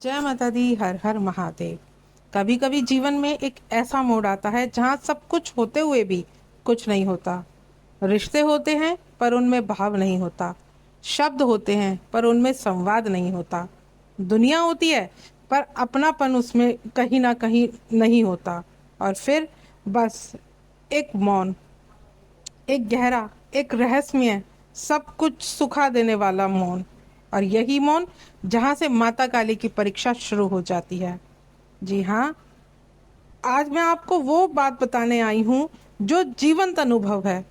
जय माता दी। हर हर महादेव। कभी कभी जीवन में एक ऐसा मोड़ आता है जहाँ सब कुछ होते हुए भी कुछ नहीं होता। रिश्ते होते हैं पर उनमें भाव नहीं होता। शब्द होते हैं पर उनमें संवाद नहीं होता। दुनिया होती है पर अपनापन उसमें कहीं ना कहीं नहीं होता। और फिर बस एक मौन, एक गहरा, एक रहस्यमय, सब कुछ सुखा देने वाला मौन। और यही मौन जहां से माता काली की परीक्षा शुरू हो जाती है। जी हाँ, आज मैं आपको वो बात बताने आई हूँ जो जीवंत अनुभव है।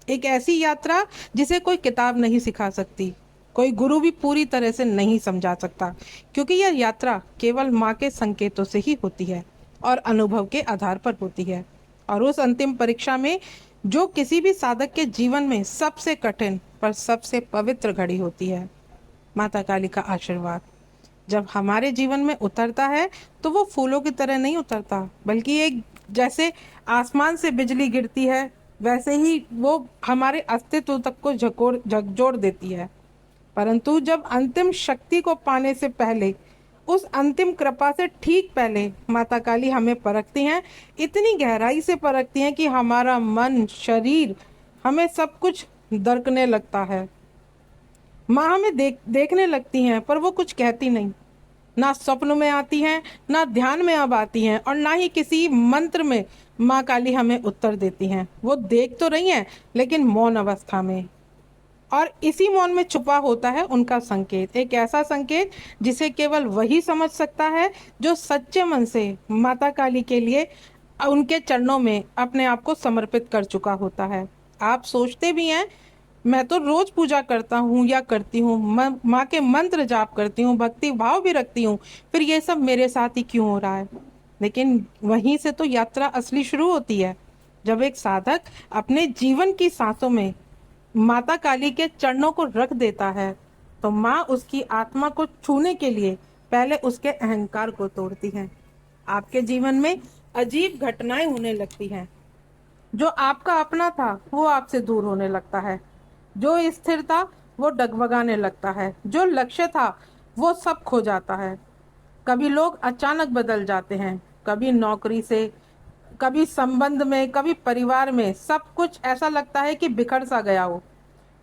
एक ऐसी यात्रा जिसे कोई किताब नहीं सिखा सकती, कोई गुरु भी पूरी तरह से नहीं समझा सकता, क्योंकि यह यात्रा केवल माँ के संकेतों से ही होती है और अनुभव के आधार पर होती है। और उस अंतिम परीक्षा में जो किसी भी साधक के जीवन में सबसे कठिन पर सबसे पवित्र घड़ी होती है, माता काली का आशीर्वाद जब हमारे जीवन में उतरता है तो वो फूलों की तरह नहीं उतरता, बल्कि एक जैसे आसमान से बिजली गिरती है वैसे ही वो हमारे अस्तित्व तक को झकझोर देती है। परंतु जब अंतिम शक्ति को पाने से पहले, उस अंतिम कृपा से ठीक पहले माता काली हमें परखती हैं। इतनी गहराई से परखती हैं कि हमारा मन, शरीर, हमें सब कुछ दरकने लगता है। माँ हमें देखने लगती हैं पर वो कुछ कहती नहीं। ना स्वप्न में आती हैं, ना ध्यान में अब आती हैं, और ना ही किसी मंत्र में माँ काली हमें उत्तर देती हैं। वो देख तो रही हैं लेकिन मौन अवस्था में। और इसी मौन में छुपा होता है उनका संकेत, एक ऐसा संकेत जिसे केवल वही समझ सकता है जो सच्चे मन से माता काली के लिए उनके चरणों में अपने आप को समर्पित कर चुका होता है। आप सोचते भी हैं मैं तो रोज पूजा करता हूँ या करती हूँ, माँ के मंत्र जाप करती हूँ, भक्ति भाव भी रखती हूँ, फिर ये सब मेरे साथ ही क्यों हो रहा है। लेकिन वहीं से तो यात्रा असली शुरू होती है, जब एक साधक अपने जीवन की सांसों में माता काली के चरणों को रख देता है तो माँ उसकी आत्मा को छूने के लिए पहले उसके अहंकार को तोड़ती है। आपके जीवन में अजीब घटनाएं होने लगती हैं। जो आपका अपना था वो आपसे दूर होने लगता है, जो स्थिर था वो डगमगाने लगता है, जो लक्ष्य था वो सब खो जाता है। कभी लोग अचानक बदल जाते हैं, कभी नौकरी से, कभी संबंध में, कभी परिवार में, सब कुछ ऐसा लगता है कि बिखर सा गया हो।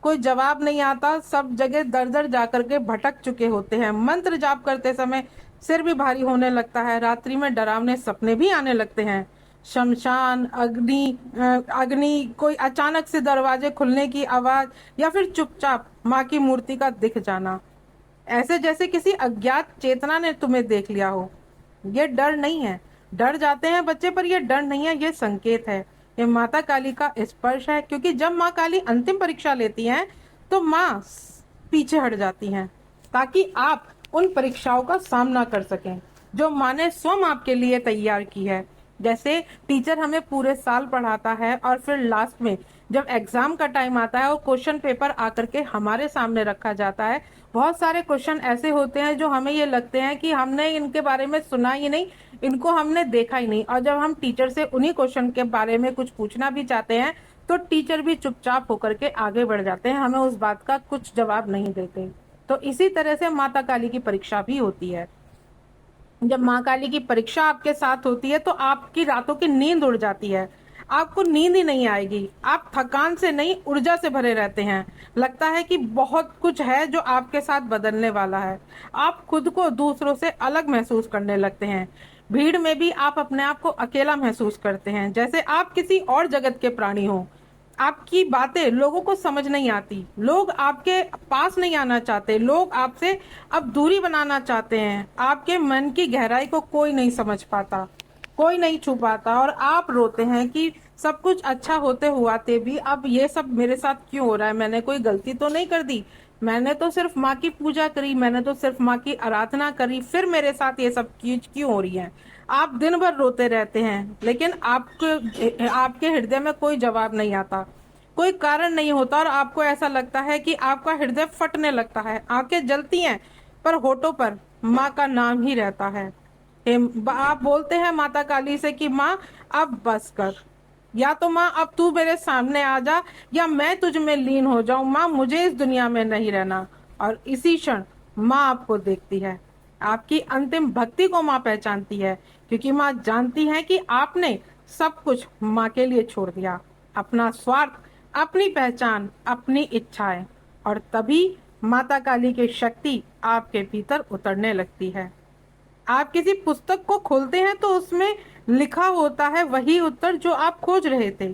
कोई जवाब नहीं आता, सब जगह दर दर जाकर के भटक चुके होते हैं। मंत्र जाप करते समय सिर भी भारी होने लगता है, रात्रि में डरावने सपने भी आने लगते हैं। शमशान, अग्नि, कोई अचानक से दरवाजे खुलने की आवाज, या फिर चुपचाप माँ की मूर्ति का दिख जाना, ऐसे जैसे किसी अज्ञात चेतना ने तुम्हें देख लिया हो। ये डर नहीं है, डर जाते हैं बच्चे, पर ये डर नहीं है, ये संकेत है, ये माता काली का स्पर्श है। क्योंकि जब माँ काली अंतिम परीक्षा लेती हैं तो माँ पीछे हट जाती हैं ताकि आप उन परीक्षाओं का सामना कर सकें जो माँ ने स्वयं आपके लिए तैयार की है। जैसे टीचर हमें पूरे साल पढ़ाता है और फिर लास्ट में जब एग्जाम का टाइम आता है और क्वेश्चन पेपर आकर के हमारे सामने रखा जाता है, बहुत सारे क्वेश्चन ऐसे होते हैं जो हमें ये लगते हैं कि हमने इनके बारे में सुना ही नहीं, इनको हमने देखा ही नहीं। और जब हम टीचर से उन्हीं क्वेश्चन के बारे में कुछ पूछना भी चाहते हैं तो टीचर भी चुपचाप होकर के आगे बढ़ जाते हैं, हमें उस बात का कुछ जवाब नहीं देते। तो इसी तरह से माता काली की परीक्षा भी होती है। जब माँ काली की परीक्षा आपके साथ होती है तो आपकी रातों की नींद उड़ जाती है, आपको नींद ही नहीं आएगी, आप थकान से नहीं ऊर्जा से भरे रहते हैं। लगता है कि बहुत कुछ है जो आपके साथ बदलने वाला है। आप खुद को दूसरों से अलग महसूस करने लगते हैं। भीड़ में भी आप अपने आप को अकेला महसूस करते हैं, जैसे आप किसी और जगत के प्राणी हो। आपकी बातें लोगों को समझ नहीं आती, लोग आपके पास नहीं आना चाहते, लोग आपसे अब दूरी बनाना चाहते हैं। आपके मन की गहराई को कोई नहीं समझ पाता, कोई नहीं छू पाता, और आप रोते हैं कि सब कुछ अच्छा होते हुआते भी अब ये सब मेरे साथ क्यों हो रहा है। मैंने कोई गलती तो नहीं कर दी, मैंने तो सिर्फ माँ की पूजा करी, मैंने तो सिर्फ माँ की आराधना करी, फिर मेरे साथ ये सब चीज क्यों हो रही है। आप दिन भर रोते रहते हैं लेकिन आपके हृदय में कोई जवाब नहीं आता, कोई कारण नहीं होता, और आपको ऐसा लगता है कि आपका हृदय फटने लगता है, आंखें जलती हैं, पर होठों पर माँ का नाम ही रहता है। आप बोलते हैं माता काली से कि माँ अब बस कर, या तो माँ अब तू मेरे सामने आ जा, या मैं तुझ में लीन हो जाऊं, माँ मुझे इस दुनिया में नहीं रहना। और इसी क्षण माँ आपको देखती है, आपकी अंतिम भक्ति को माँ पहचानती है, क्योंकि माँ जानती है कि आपने सब कुछ माँ के लिए छोड़ दिया, अपना स्वार्थ, अपनी पहचान, अपनी इच्छाएं, और तभी माता काली की शक्ति आपके भीतर उतरने लगती है। आप किसी पुस्तक को खोलते हैं तो उसमें लिखा होता है वही उत्तर जो आप खोज रहे थे।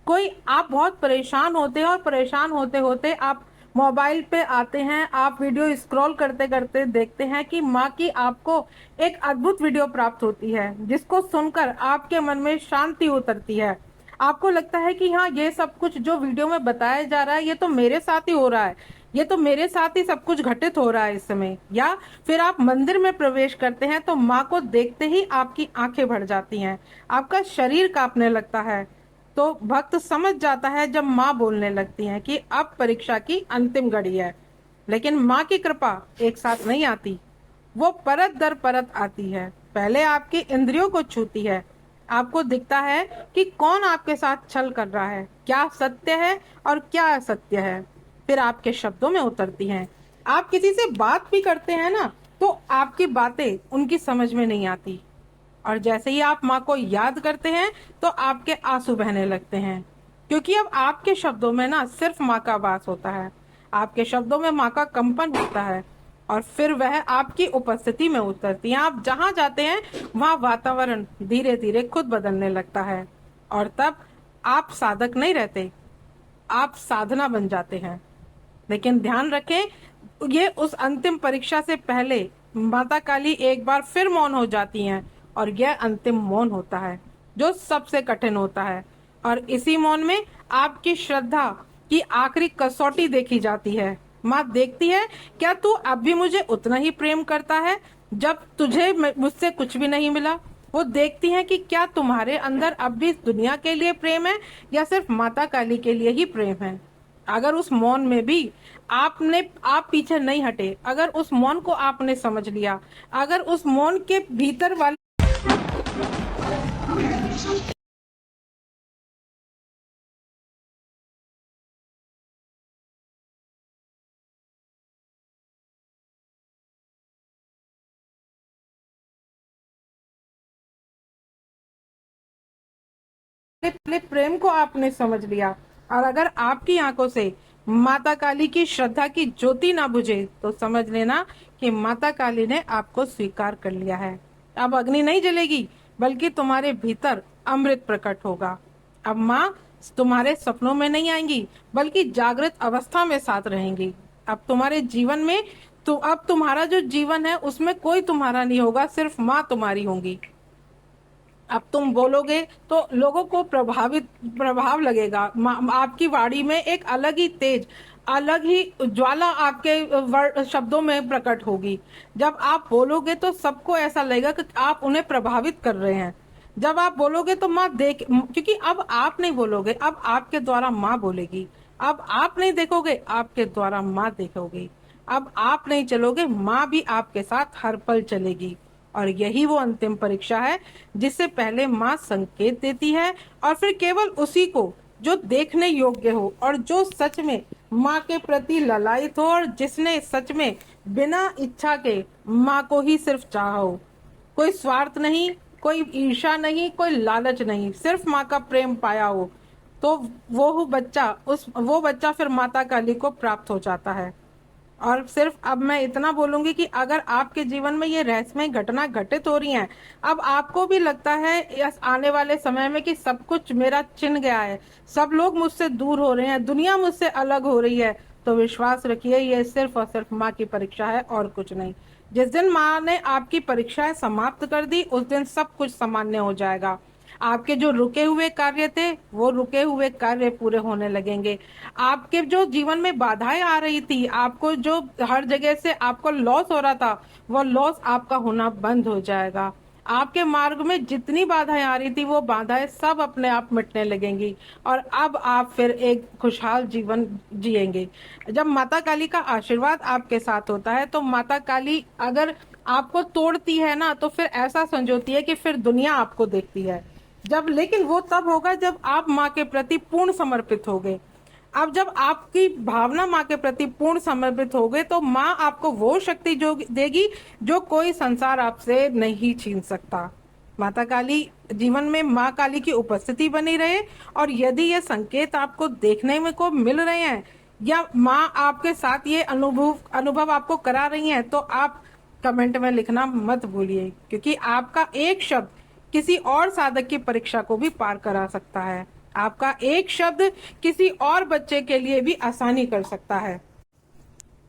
कोई आप बहुत परेशान होते हैं और परेशान होते होते आप मोबाइल पे आते हैं, आप वीडियो स्क्रॉल करते करते देखते हैं कि माँ की आपको एक अद्भुत वीडियो प्राप्त होती है, जिसको सुनकर आपके मन में शांति उतरती है। आपको लगता है कि हाँ, ये सब कुछ जो वीडियो में बताया जा रहा है ये तो मेरे साथ ही हो रहा है, ये तो मेरे साथ ही सब कुछ घटित हो रहा है इस समय। या फिर आप मंदिर में प्रवेश करते हैं तो माँ को देखते ही आपकी आंखें भर जाती हैं, आपका शरीर कांपने लगता है। तो भक्त समझ जाता है जब माँ बोलने लगती है कि अब परीक्षा की अंतिम घड़ी है। लेकिन माँ की कृपा एक साथ नहीं आती, वो परत दर परत आती है। पहले आपकी इंद्रियों को छूती है, आपको दिखता है कि कौन आपके साथ छल कर रहा है, क्या सत्य है और क्या असत्य है। फिर आपके शब्दों में उतरती हैं। आप किसी से बात भी करते हैं ना, तो आपकी बातें उनकी समझ में नहीं आती, और जैसे ही आप माँ को याद करते हैं तो आपके आंसू बहने लगते हैं, क्योंकि अब आपके शब्दों में ना सिर्फ माँ का वास होता है, आपके शब्दों में माँ का कंपन होता है, और फिर वह आपकी उपस्थिति में उतरती है। आप जहाँ जाते हैं वहाँ वातावरण धीरे धीरे खुद बदलने लगता है, और तब आप साधक नहीं रहते, आप साधना बन जाते हैं। लेकिन ध्यान रखें, ये उस अंतिम परीक्षा से पहले माता काली एक बार फिर मौन हो जाती हैं, और यह अंतिम मौन होता है जो सबसे कठिन होता है। और इसी मौन में आपकी श्रद्धा की आखिरी कसौटी देखी जाती है। माँ देखती है, क्या तू अब भी मुझे उतना ही प्रेम करता है जब तुझे मुझसे कुछ भी नहीं मिला। वो देखती है कि क्या तुम्हारे अंदर अब भी दुनिया के लिए प्रेम है या सिर्फ माता काली के लिए ही प्रेम है। अगर उस मौन में भी आप पीछे नहीं हटे, अगर उस मौन को आपने समझ लिया, अगर उस मौन के भीतर वाले प्रेम को आपने समझ लिया, और अगर आपकी आंखों से माता काली की श्रद्धा की ज्योति ना बुझे, तो समझ लेना कि माता काली ने आपको स्वीकार कर लिया है। अब अग्नि नहीं जलेगी, बल्कि तुम्हारे भीतर अमृत प्रकट होगा। अब माँ तुम्हारे सपनों में नहीं आएंगी, बल्कि जागृत अवस्था में साथ रहेंगी। अब तुम्हारे जीवन में तो अब तुम्हारा जो जीवन है उसमें कोई तुम्हारा नहीं होगा, सिर्फ माँ तुम्हारी होंगी। अब तुम बोलोगे तो लोगों को प्रभाव लगेगा, आपकी वाणी में एक अलग ही तेज, अलग ही ज्वाला आपके शब्दों में प्रकट होगी। जब आप बोलोगे तो सबको ऐसा लगेगा कि आप उन्हें प्रभावित कर रहे हैं। जब आप बोलोगे तो माँ देख, क्योंकि अब आप नहीं बोलोगे, अब आपके द्वारा माँ बोलेगी। अब आप नहीं देखोगे, आपके द्वारा माँ देखोगी। अब आप नहीं चलोगे, माँ भी आपके साथ हर पल चलेगी। और यही वो अंतिम परीक्षा है जिससे पहले माँ संकेत देती है, और फिर केवल उसी को जो देखने योग्य हो, और जो सच में माँ के प्रति ललायित हो, और जिसने सच में बिना इच्छा के माँ को ही सिर्फ चाहा हो। कोई स्वार्थ नहीं, कोई ईर्ष्या नहीं, कोई लालच नहीं, सिर्फ माँ का प्रेम पाया हो, तो वो बच्चा फिर माता काली को प्राप्त हो जाता है। और सिर्फ अब मैं इतना बोलूंगी कि अगर आपके जीवन में ये रहस्यमय घटना घटित हो रही हैं, अब आपको भी लगता है इस आने वाले समय में कि सब कुछ मेरा छिन गया है, सब लोग मुझसे दूर हो रहे हैं, दुनिया मुझसे अलग हो रही है, तो विश्वास रखिए, ये सिर्फ और सिर्फ माँ की परीक्षा है और कुछ नहीं। जिस दिन माँ ने आपकी परीक्षाएं समाप्त कर दी, उस दिन सब कुछ सामान्य हो जाएगा। आपके जो रुके हुए कार्य थे, वो रुके हुए कार्य पूरे होने लगेंगे। आपके जो जीवन में बाधाएं आ रही थी, आपको जो हर जगह से आपको लॉस हो रहा था, वो लॉस आपका होना बंद हो जाएगा। आपके मार्ग में जितनी बाधाएं आ रही थी, वो बाधाएं सब अपने आप मिटने लगेंगी, और अब आप फिर एक खुशहाल जीवन जिएंगे। जब माता काली का आशीर्वाद आपके साथ होता है, तो माता काली अगर आपको तोड़ती है ना, तो फिर ऐसा संजोती है कि फिर दुनिया आपको देखती है। लेकिन वो तब होगा जब आप माँ के प्रति पूर्ण समर्पित होगे। अब जब आपकी भावना माँ के प्रति पूर्ण समर्पित हो गए तो माँ आपको वो शक्ति जो देगी जो कोई संसार आपसे नहीं छीन सकता। माता काली जीवन में माँ काली की उपस्थिति बनी रहे। और यदि ये संकेत आपको देखने में को मिल रहे हैं या माँ आपके साथ ये अनुभव आपको करा रही हैं, तो आप कमेंट में लिखना मत भूलिए, क्योंकि आपका एक शब्द किसी और साधक की परीक्षा को भी पार करा सकता है। आपका एक शब्द किसी और बच्चे के लिए भी आसानी कर सकता है।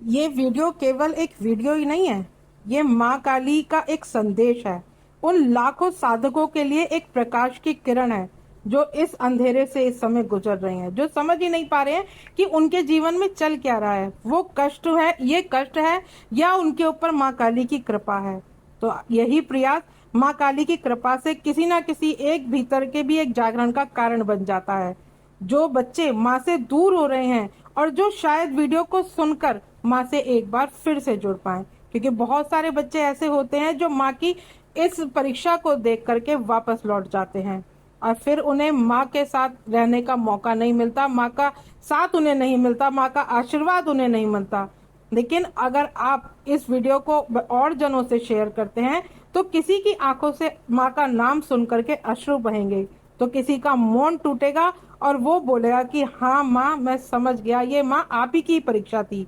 ये वीडियो केवल एक वीडियो ही नहीं है, ये माँ काली का एक संदेश है। उन लाखों साधकों के लिए एक प्रकाश की किरण है जो इस अंधेरे से इस समय गुजर रहे हैं, जो समझ ही नहीं पा रहे हैं कि उनके जीवन में चल क्या रहा है। वो कष्ट है, ये कष्ट है या उनके ऊपर माँ काली की कृपा है। तो यही प्रयास माँ काली की कृपा से किसी ना किसी एक भीतर के भी एक जागरण का कारण बन जाता है। जो बच्चे माँ से दूर हो रहे हैं और जो शायद वीडियो को सुनकर माँ से एक बार फिर से जुड़ पाए, क्योंकि बहुत सारे बच्चे ऐसे होते हैं जो माँ की इस परीक्षा को देख करके वापस लौट जाते हैं और फिर उन्हें माँ के साथ रहने का मौका नहीं मिलता, माँ का साथ उन्हें नहीं मिलता, माँ का आशीर्वाद उन्हें नहीं मिलता। लेकिन अगर आप इस वीडियो को और जनों से शेयर करते हैं तो किसी की आंखों से माँ का नाम सुन करके अश्रु बहेंगे, तो किसी का मौन टूटेगा और वो बोलेगा कि हाँ माँ, मैं समझ गया, ये माँ आप ही की परीक्षा थी।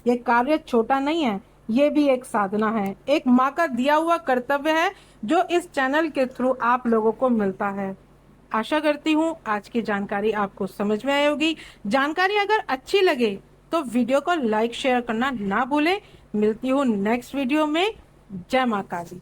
ये कार्य छोटा नहीं है, ये भी एक साधना है, एक माँ का दिया हुआ कर्तव्य है जो इस चैनल के थ्रू आप लोगों को मिलता है। आशा करती हूँ आज की जानकारी आपको समझ में आई होगी। जानकारी अगर अच्छी लगे तो वीडियो को लाइक शेयर करना ना भूलें। मिलती हूँ नेक्स्ट वीडियो में। जय माँ काली।